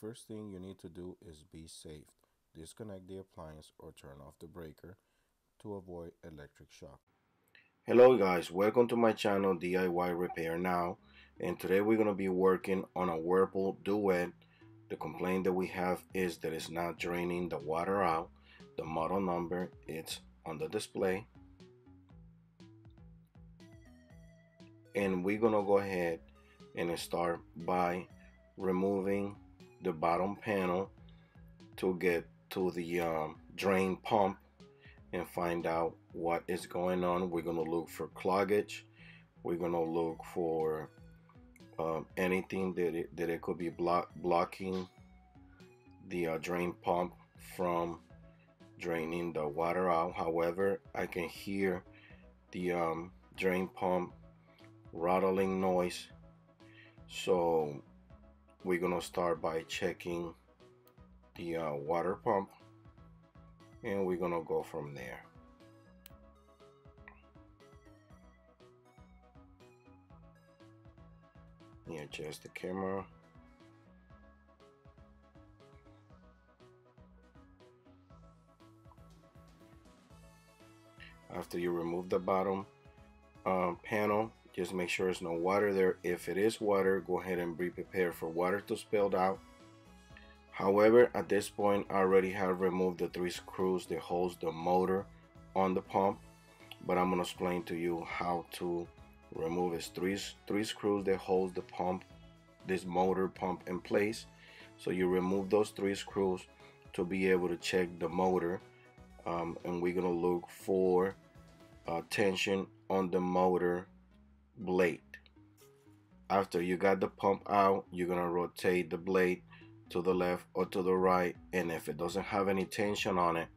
first thing you need to do is be safe. Disconnect the appliance or turn off the breaker to avoid electric shock. Hello guys, welcome to my channel DIY Repair Now, and today we're going to be working on a Whirlpool Duet. The complaint that we have is that it's not draining the water out. The model number it's on the display, and we're going to go ahead and start by removing the bottom panel to get to the drain pump and find out what is going on. We're going to look for cloggage. We're going to look for anything that it could be blocking the drain pump from draining the water out. However, I can hear the drain pump rattling noise, so we're going to start by checking the water pump, and we're gonna go from there. Adjust the camera. After you remove the bottom panel, just make sure there's no water there. If it is water, go ahead and be prepared for water to spill out. However, at this point I already have removed the 3 screws that holds the motor on the pump, but I'm going to explain to you how to remove it. Three screws that holds the pump, this motor pump in place. So you remove those 3 screws to be able to check the motor, and we're going to look for tension on the motor blade. After you got the pump out, you're going to rotate the blade to the left or to the right, and if it doesn't have any tension on it,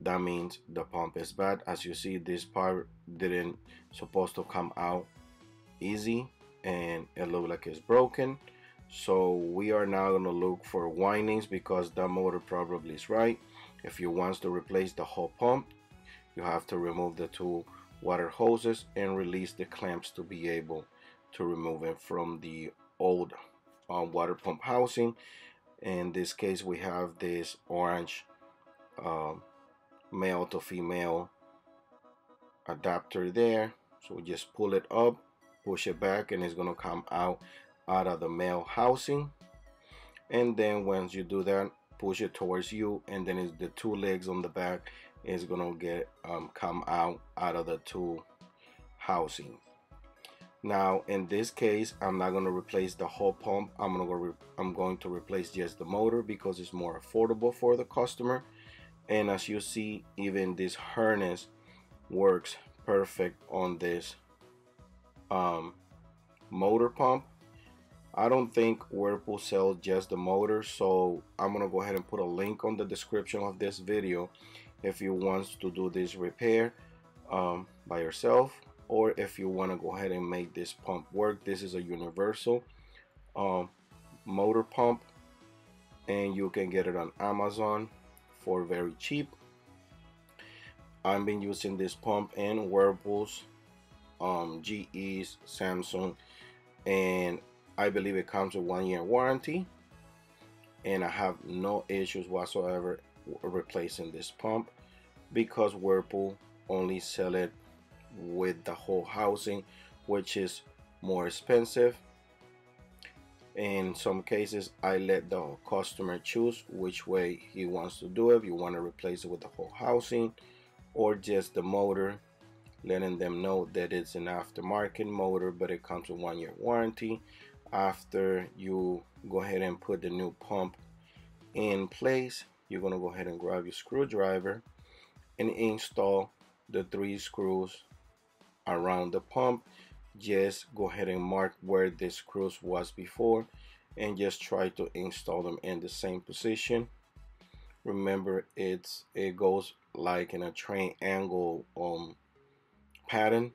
that means the pump is bad. As you see, this part didn't supposed to come out easy and it looks like it's broken. So we are now going to look for windings, because the motor probably is right. If you want to replace the whole pump, you have to remove the 2 water hoses and release the clamps to be able to remove it from the old water pump housing. In this case, we have this orange male to female adapter there. So we just pull it up, push it back, and it's going to come out of the male housing. And then once you do that, push it towards you, and then it's the 2 legs on the back is going to get come out of the 2 housing. Now in this case, I'm not going to replace the whole pump. I'm going to replace just the motor, because it's more affordable for the customer. And as you see, even this harness works perfect on this motor pump. I don't think Whirlpool sells just the motor, so I'm going to go ahead and put a link on the description of this video if you want to do this repair by yourself, or if you want to go ahead and make this pump work. This is a universal motor pump, and you can get it on Amazon for very cheap. I've been using this pump in Whirlpool's, GE's, Samsung, and I believe it comes with 1-year warranty, and I have no issues whatsoever replacing this pump, because Whirlpool only sell it with the whole housing, which is more expensive. In some cases, I let the customer choose which way he wants to do it. If you want to replace it with the whole housing or just the motor, letting them know that it's an aftermarket motor, but it comes with 1-year warranty. After you go ahead and put the new pump in place, you're going to go ahead and grab your screwdriver and install the 3 screws around the pump. Just go ahead and mark where the screws was before, and just try to install them in the same position. Remember, it goes like in a triangle pattern,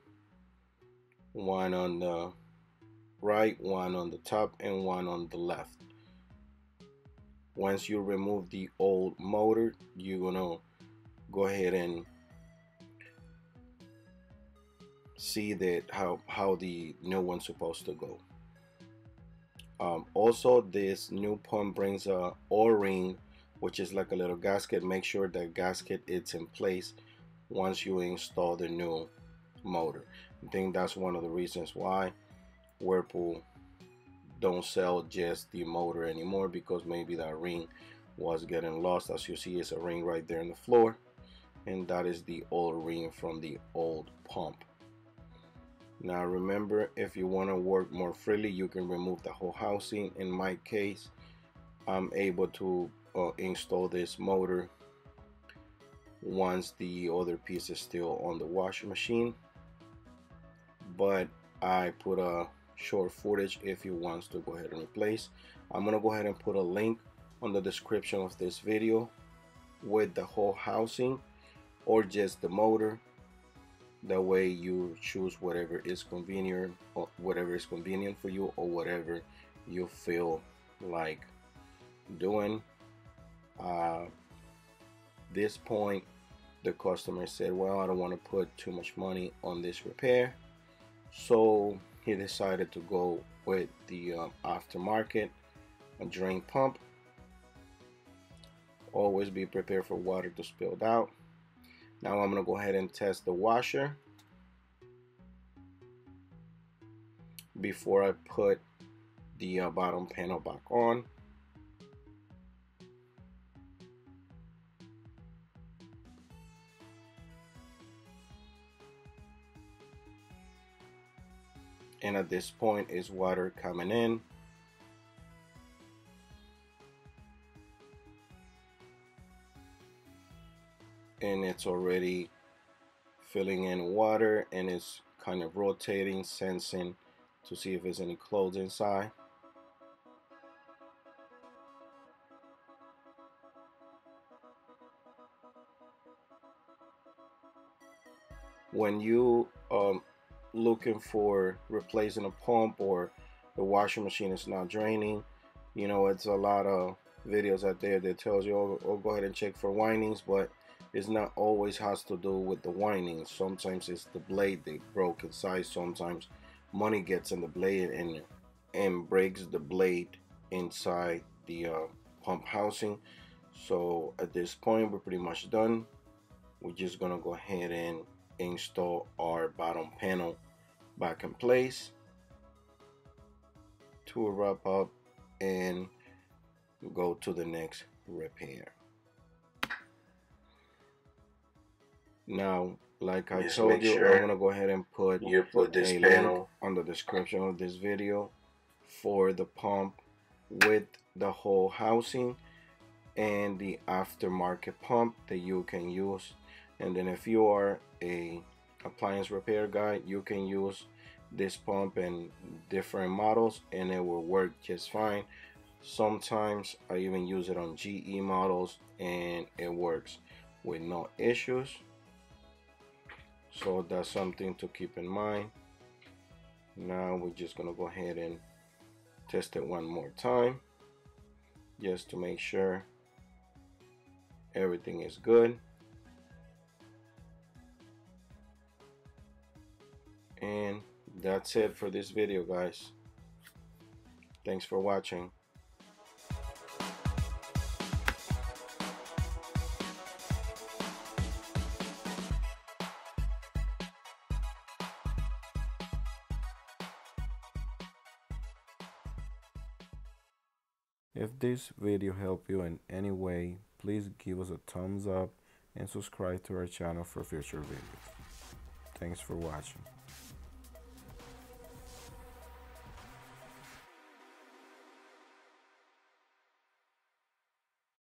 one on the right, one on the top, and one on the left. Once you remove the old motor, you're gonna go ahead and see that how the new one's supposed to go. Also, this new pump brings a O-ring, which is like a little gasket. Make sure that gasket is in place once you install the new motor. I think that's one of the reasons why Whirlpool don't sell just the motor anymore, because maybe that ring was getting lost. As you see, it's a ring right there on the floor, and that is the old ring from the old pump. Now remember, if you want to work more freely, you can remove the whole housing. In my case, I'm able to install this motor once the other piece is still on the washing machine, but I put a short footage if you want to go ahead and replace. I'm gonna go ahead and put a link on the description of this video with the whole housing or just the motor. That way you choose whatever is convenient, or whatever is convenient for you, or whatever you feel like doing. This point, the customer said, well, I don't want to put too much money on this repair, so he decided to go with the aftermarket drain pump. Always be prepared for water to spill out. Now I'm going to go ahead and test the washer before I put the bottom panel back on. And at this point is water coming in. And it's already filling in water, and it's kind of rotating, sensing to see if there's any clothes inside. When you looking for replacing a pump, or the washing machine is not draining, you know, it's a lot of videos out there that tells you, oh, go ahead and check for windings, but it's not always has to do with the windings. Sometimes it's the blade that broke inside. Sometimes money gets in the blade and breaks the blade inside the pump housing. So at this point, we're pretty much done. We're just gonna go ahead and install our bottom panel back in place to wrap up and go to the next repair. Now, like I told you, I'm gonna go ahead and put this panel on the description of this video for the pump with the whole housing and the aftermarket pump that you can use. And then if you are a appliance repair guy, you can use this pump in different models and it will work just fine. Sometimes I even use it on GE models and it works with no issues. So that's something to keep in mind. Now we're just gonna go ahead and test it one more time just to make sure everything is good. And that's it for this video, guys. Thanks for watching. If this video helped you in any way, please give us a thumbs up and subscribe to our channel for future videos. Thanks for watching.